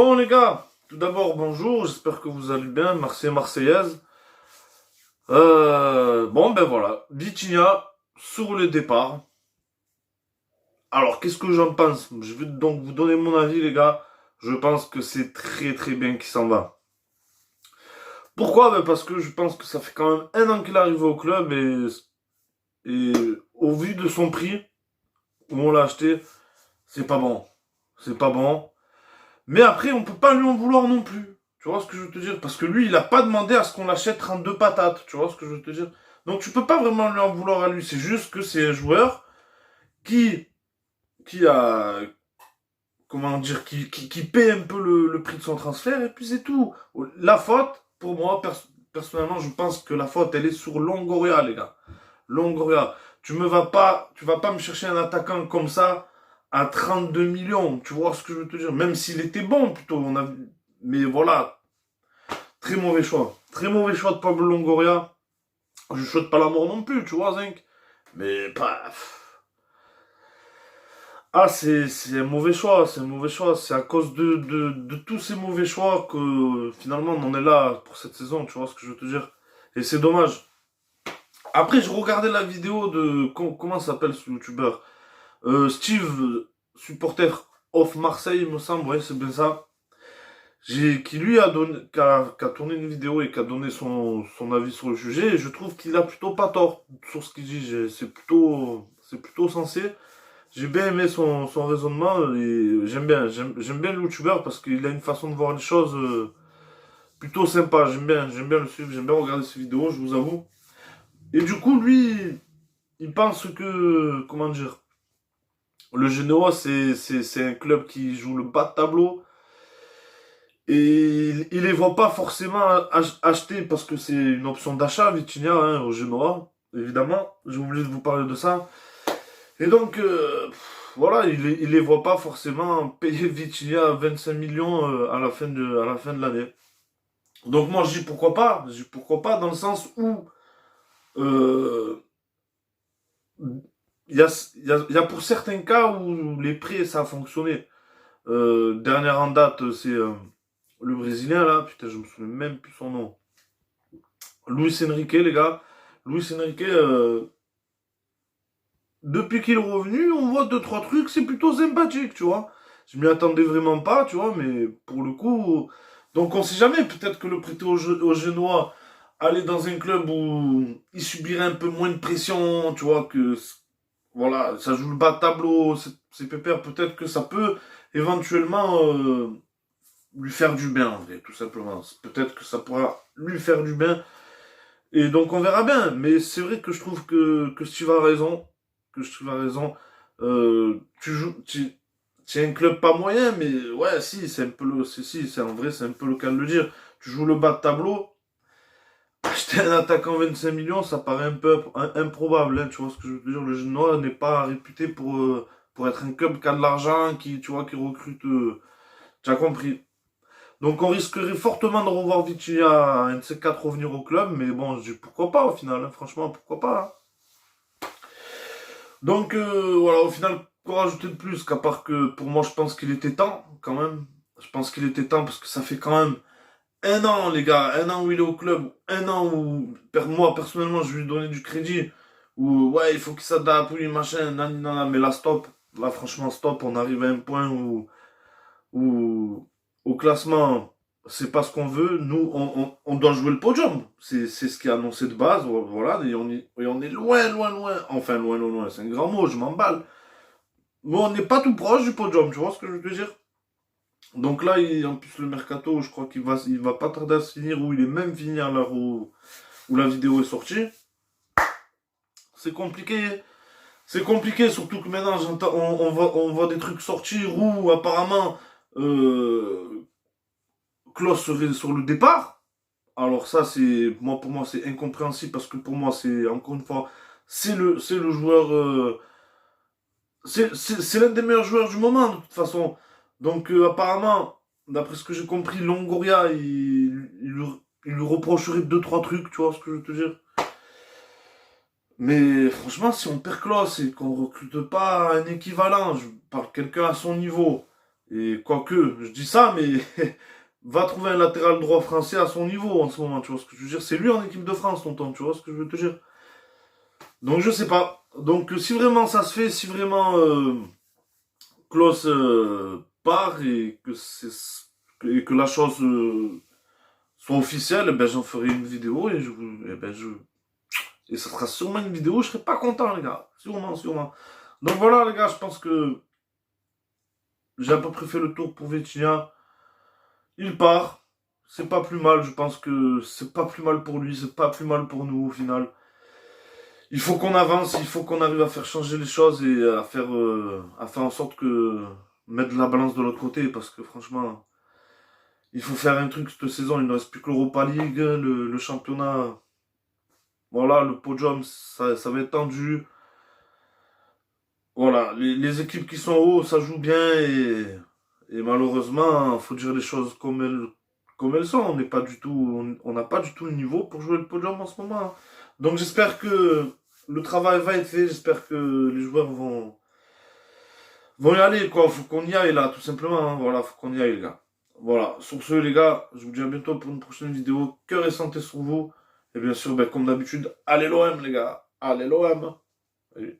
Bon les gars, tout d'abord bonjour, j'espère que vous allez bien, Marseille Marseillaise. Bon ben voilà, Vitinha sur le départ. Alors qu'est-ce que j'en pense? Je vais donc vous donner mon avis les gars. Je pense que c'est très très bien qu'il s'en va. Pourquoi? Ben parce que je pense que ça fait quand même un an qu'il est arrivé au club et au vu de son prix, où on l'a acheté, c'est pas bon. C'est pas bon. Mais après, on peut pas lui en vouloir non plus. Tu vois ce que je veux te dire? Parce que lui, il a pas demandé à ce qu'on l'achète 32 patates. Tu vois ce que je veux te dire? Donc tu peux pas vraiment lui en vouloir à lui. C'est juste que c'est un joueur qui, qui a, comment dire, qui paie un peu le prix de son transfert et puis c'est tout. La faute, pour moi, personnellement, je pense que la faute, elle est sur Longoria, les gars. Longoria. Tu vas pas me chercher un attaquant comme ça à 32 millions. Tu vois ce que je veux te dire? Même s'il était bon, plutôt. Mais voilà. Très mauvais choix. Très mauvais choix de Pablo Longoria. Je souhaite pas la mort non plus, tu vois, Zinc. Mais pas. Ah, c'est un mauvais choix, c'est un mauvais choix. C'est à cause de tous ces mauvais choix que finalement on en est là pour cette saison, tu vois ce que je veux te dire. Et c'est dommage. Après, je regardais la vidéo de. Comment s'appelle ce youtubeur? Steve, supporter of Marseille, il me semble, ouais, c'est bien ça. Qui lui a donné, qui a tourné une vidéo et qui a donné son avis sur le sujet. Et je trouve qu'il a plutôt pas tort sur ce qu'il dit. C'est plutôt sensé. J'ai bien aimé son raisonnement et j'aime bien le youtubeur parce qu'il a une façon de voir les choses plutôt sympa. J'aime bien le suivre, j'aime bien regarder ses vidéos, je vous avoue. Et du coup, lui, il pense que, comment dire, le Genoa, c'est un club qui joue le bas de tableau. Et il les voit pas forcément acheter parce que c'est une option d'achat, Vitinha, hein, au Genoa, évidemment. J'ai oublié de vous parler de ça. Et donc, voilà, il les voit pas forcément payer Vitinha 25 millions à la fin de l'année. Donc moi, je dis pourquoi pas. Je dis pourquoi pas dans le sens où euh, il y a pour certains cas où les prêts, ça a fonctionné. Dernière en date, c'est le Brésilien, là. Putain, je me souviens même plus son nom. Luis Enrique, les gars. Luis Enrique, depuis qu'il est revenu, on voit deux, trois trucs, c'est plutôt sympathique, tu vois. Je m'y attendais vraiment pas, tu vois, mais pour le coup. Donc on sait jamais, peut-être que le prêter au Genoa, aller dans un club où il subirait un peu moins de pression, tu vois, voilà, ça joue le bas de tableau, c'est pépère, peut-être que ça peut éventuellement lui faire du bien, en vrai, tout simplement. Peut-être que ça pourra lui faire du bien. Et donc on verra bien. Mais c'est vrai que je trouve que Steve a raison. Que Steve a raison. Tu joues. Tu es un club pas moyen, mais ouais, si, c'est un peu le. Si, c'est en vrai, c'est un peu le cas de le dire. Tu joues le bas de tableau. Acheter un attaquant 25 millions, ça paraît un peu improbable, hein, tu vois ce que je veux dire. Le Genoa n'est pas réputé pour être un club qui a de l'argent, qui, tu vois, qui recrute. Tu as compris. Donc on risquerait fortement de revoir Vitinha, un de ces quatre revenir au club, mais bon, je dis pourquoi pas au final, hein, franchement, pourquoi pas. Hein. Donc voilà, au final, quoi rajouter de plus qu'à part que pour moi je pense qu'il était temps quand même. Je pense qu'il était temps parce que ça fait quand même un an les gars, un an où il est au club, un an où moi personnellement je lui ai donné du crédit, où ouais il faut qu'il s'adapte, oui machin, nanana, mais là stop, là franchement stop, on arrive à un point où au classement, c'est pas ce qu'on veut. Nous, on doit jouer le podium. C'est ce qui est annoncé de base. Voilà, et on est loin, loin, loin. Enfin, loin, loin, loin. C'est un grand mot, je m'emballe. Mais on n'est pas tout proche du podium, tu vois ce que je veux te dire? Donc là, en plus, le mercato, je crois il va pas tarder à se finir, ou il est même fini à l'heure où la vidéo est sortie. C'est compliqué. C'est compliqué, surtout que maintenant, on voit des trucs sortir où apparemment Klaus serait sur le départ. Alors ça, pour moi, c'est incompréhensible parce que pour moi, c'est encore une fois, c'est le joueur, c'est l'un des meilleurs joueurs du moment de toute façon. Donc apparemment, d'après ce que j'ai compris, Longoria, il lui reprocherait deux trois trucs, tu vois ce que je veux te dire. Mais franchement, si on perd Klaus et qu'on recrute pas un équivalent, je parle quelqu'un à son niveau, Et quoique, je dis ça, mais va trouver un latéral droit français à son niveau en ce moment, tu vois ce que je veux dire. C'est lui en équipe de France, tonton, tu vois ce que je veux te dire. Donc je sais pas. Donc si vraiment ça se fait, si vraiment Klose part et que la chose soit officielle, eh ben j'en ferai une vidéo et et ça sera sûrement une vidéo, je serai pas content les gars. Sûrement, sûrement. Donc voilà les gars, je pense que j'ai à peu près fait le tour pour Vitinha. Il part. C'est pas plus mal, je pense que c'est pas plus mal pour lui, c'est pas plus mal pour nous au final. Il faut qu'on avance, il faut qu'on arrive à faire changer les choses et à faire en sorte que mettre la balance de l'autre côté parce que franchement, il faut faire un truc cette saison. Il ne reste plus que l'Europa League, le championnat. Voilà, le podium, ça va être tendu. Voilà, les équipes qui sont haut, ça joue bien et malheureusement, faut dire les choses comme elles sont. On n'est pas du tout, on n'a pas du tout le niveau pour jouer le podium en ce moment, hein. Donc j'espère que le travail va être fait. J'espère que les joueurs vont y aller, quoi. Faut qu'on y aille là, tout simplement, hein. Voilà, faut qu'on y aille, les gars. Voilà. Sur ce, les gars, je vous dis à bientôt pour une prochaine vidéo. Cœur et santé sur vous. Et bien sûr, ben, comme d'habitude, allez l'OM, les gars. Allez l'OM. Allez.